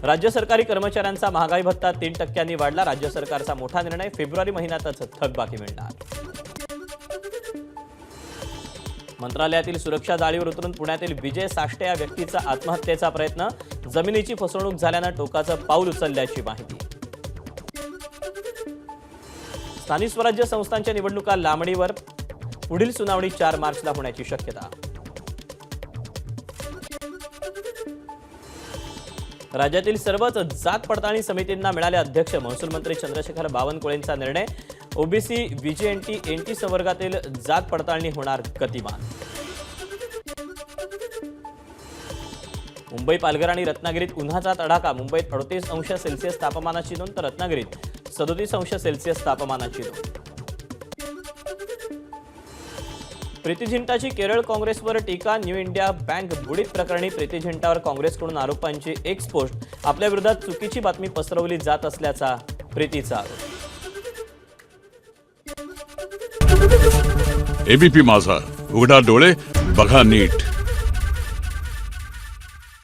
राज्य सरकारी कर्मचाऱ्यांचा महागाई भत्ता 3% वाढला। राज्य सरकारचा मोठा निर्णय, फेब्रुवारी महिन्यातच थकबाकी मिळणार। मंत्रालयातील सुरक्षा जाळीवर उतरून पुण्यातील विजय साष्टे या व्यक्तीचा आत्महत्येचा प्रयत्न, जमिनीची फसवणूक झाल्यानं टोकाचं पाऊल उचलल्याची माहिती। स्थानिक स्वराज्य संस्थांच्या निवडणुका लांबणीवर, पुढील सुनावणी 4 मार्चला होण्याची शक्यता। राज्यातील सर्वच जात पडताळणी समितींना मिळाले अध्यक्ष, महसूल मंत्री चंद्रशेखर बावनकुळेंचा निर्णय। ओबीसी, व्हीजीएनटी, एनटी संवर्गातील जात पडताळणी होणार गतिमान। मुंबई, पालघर आणि रत्नागिरीत उन्हाचा तडाखा, मुंबईत 38 अंश सेल्सिअस तापमानाची नोंद तर रत्नागिरीत 37 अंश सेल्सिअस तापमानाची नोंद। प्रीती झिंटाची केरळ काँग्रेसवर टीका, न्यू इंडिया बँक बुडीत प्रकरणी प्रीती झिंटावर काँग्रेसकडून आरोपांची एक्स पोस्ट, आपल्या विरोधात चुकीची बातमी पसरवली जात असल्याचा प्रीतीचा आरोप। एबीपी माझा, उघडा डोळे बघा नीट।